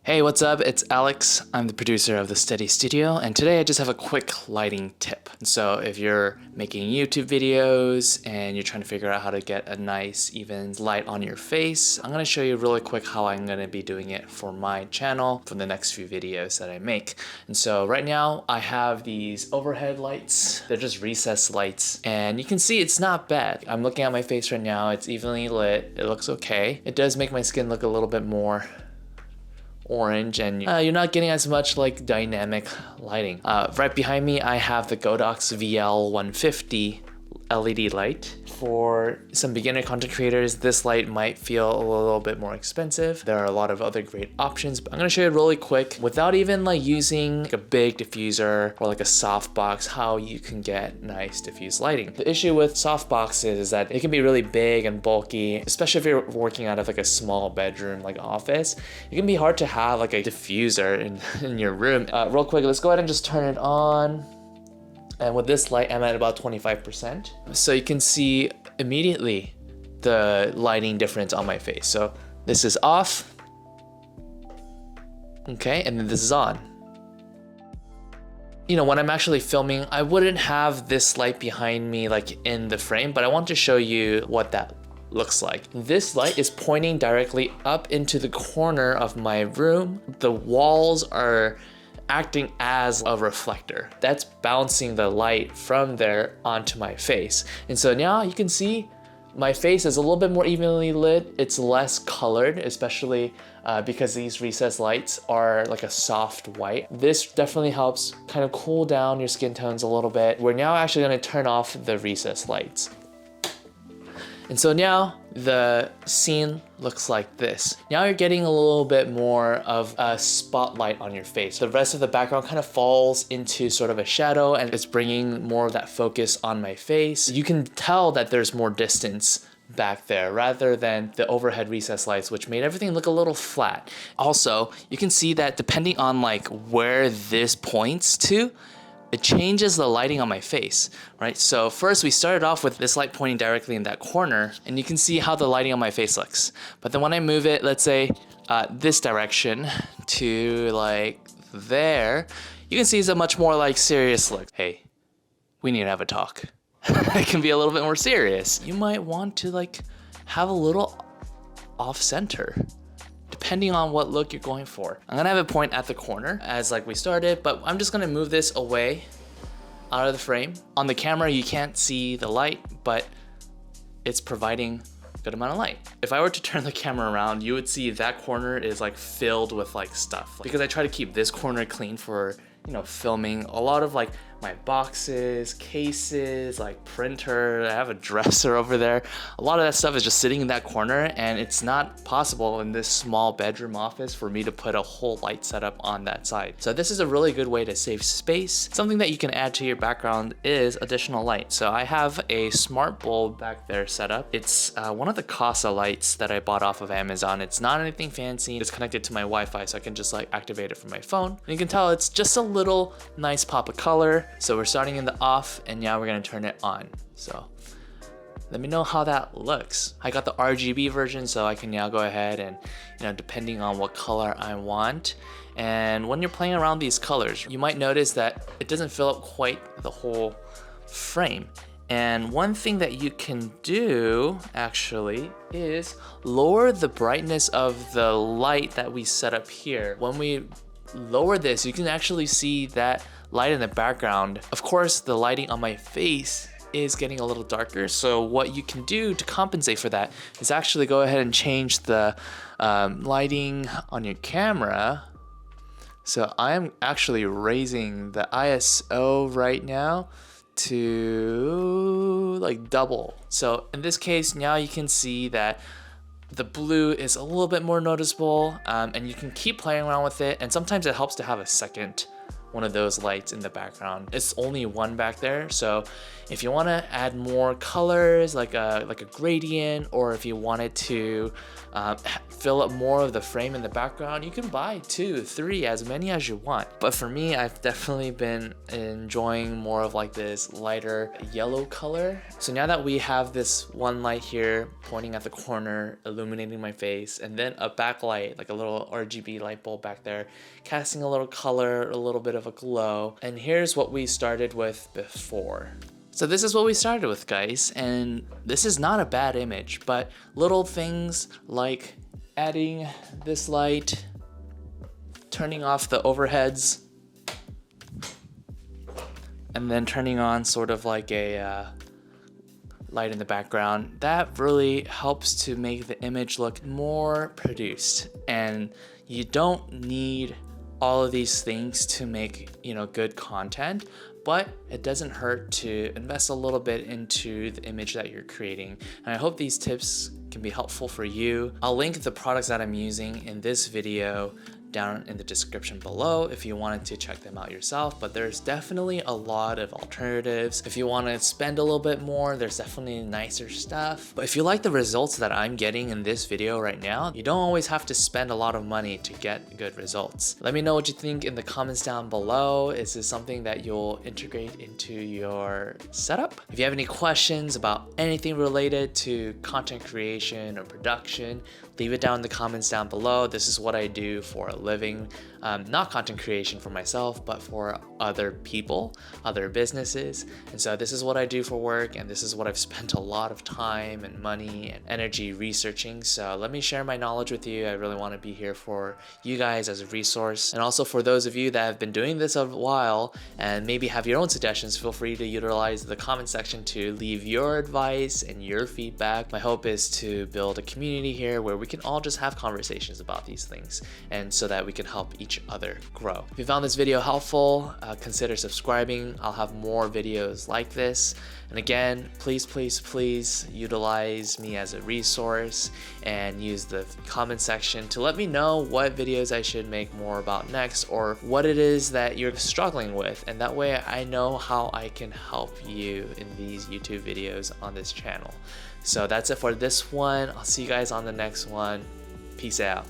Hey, what's up? It's Alex. I'm the producer of the Steady Studio, and today I just have a quick lighting tip. So if you're making YouTube videos and you're trying to figure out how to get a nice even light on your face, I'm gonna show you really quick how I'm gonna be doing it for my channel for the next few videos that I make. And so right now I have these overhead lights. They're just recessed lights, and you can see it's not bad. I'm looking at my face right now. It's evenly lit. It looks okay. It does make my skin look a little bit more orange, and you're not getting as much like dynamic lighting. Right behind me I have the Godox VL150 LED light. For some beginner content creators, this light might feel a little bit more expensive. There are a lot of other great options, but I'm gonna show you really quick without even like using like a big diffuser or like a softbox how you can get nice diffuse lighting. The issue with softboxes is that it can be really big and bulky, especially if you're working out of like a small bedroom like office. It can be hard to have like a diffuser in your room. Real quick, let's go ahead and just turn it on. And with this light, I'm at about 25%. So you can see immediately the lighting difference on my face. So this is off. Okay, and then this is on. You know, when I'm actually filming, I wouldn't have this light behind me like in the frame, but I want to show you what that looks like. This light is pointing directly up into the corner of my room. The walls are acting as a reflector. That's bouncing the light from there onto my face. And so now you can see my face is a little bit more evenly lit. It's less colored, especially because these recessed lights are like a soft white. This definitely helps kind of cool down your skin tones a little bit. We're now actually gonna turn off the recessed lights. And so now the scene looks like this. Now you're getting a little bit more of a spotlight on your face. The rest of the background kind of falls into sort of a shadow, and it's bringing more of that focus on my face. You can tell that there's more distance back there rather than the overhead recess lights, which made everything look a little flat. Also, you can see that depending on like where this points to, it changes the lighting on my face, right? So first we started off with this light pointing directly in that corner, and you can see how the lighting on my face looks. But then when I move it, let's say this direction to like there, you can see it's a much more like serious look. Hey, we need to have a talk. It can be a little bit more serious. You might want to like have a little off center, depending on what look you're going for. I'm gonna have it point at the corner as like we started, but I'm just gonna move this away out of the frame. On the camera, you can't see the light, but it's providing a good amount of light. If I were to turn the camera around, you would see that corner is like filled with like stuff. Because I try to keep this corner clean for, you know, filming a lot of like my boxes, cases, like printer. I have a dresser over there. A lot of that stuff is just sitting in that corner, and it's not possible in this small bedroom office for me to put a whole light setup on that side. So this is a really good way to save space. Something that you can add to your background is additional light. So I have a smart bulb back there set up. It's one of the Kasa lights that I bought off of Amazon. It's not anything fancy. It's connected to my Wi-Fi, so I can just like activate it from my phone. And you can tell it's just a little nice pop of color. So we're starting in the off, and now we're gonna turn it on. So let me know how that looks. I got the RGB version, so I can now go ahead and, you know, depending on what color I want. And when you're playing around these colors, you might notice that it doesn't fill up quite the whole frame. And one thing that you can do actually is lower the brightness of the light that we set up here. When we lower this, you can actually see that light in the background. Of course, the lighting on my face is getting a little darker, so what you can do to compensate for that is actually go ahead and change the lighting on your camera. So I'm actually raising the ISO right now to like double. So in this case, now you can see that the blue is a little bit more noticeable, and you can keep playing around with it, and sometimes it helps to have a second one of those lights in the background. It's only one back there, so if you want to add more colors, like a gradient, or if you wanted to fill up more of the frame in the background, you can buy 2, 3, as many as you want. But for me, I've definitely been enjoying more of like this lighter yellow color. So now that we have this one light here pointing at the corner, illuminating my face, and then a backlight, like a little RGB light bulb back there, casting a little color, a little bit of a glow. And here's what we started with before. So this is what we started with, guys, and this is not a bad image, but little things like adding this light, turning off the overheads, and then turning on sort of like a light in the background, that really helps to make the image look more produced. And you don't need all of these things to make, you know, good content, but it doesn't hurt to invest a little bit into the image that you're creating. And I hope these tips can be helpful for you. I'll link the products that I'm using in this video down in the description below if you wanted to check them out yourself, but there's definitely a lot of alternatives. If you want to spend a little bit more, there's definitely nicer stuff. But if you like the results that I'm getting in this video right now, you don't always have to spend a lot of money to get good results. Let me know what you think in the comments down below. Is this something that you'll integrate into your setup? If you have any questions about anything related to content creation or production, leave it down in the comments down below. This is what I do for a living. Not content creation for myself, but for other people, other businesses. And so this is what I do for work, and this is what I've spent a lot of time and money and energy researching. So let me share my knowledge with you. I really want to be here for you guys as a resource. And also for those of you that have been doing this a while and maybe have your own suggestions, feel free to utilize the comment section to leave your advice and your feedback. My hope is to build a community here where we can all just have conversations about these things, and so that we can help each other grow. If you found this video helpful, consider subscribing. I'll have more videos like this. And again, please utilize me as a resource and use the comment section to let me know what videos I should make more about next, or what it is that you're struggling with. And that way I know how I can help you in these YouTube videos on this channel. So that's it for this one. I'll see you guys on the next one. Peace out.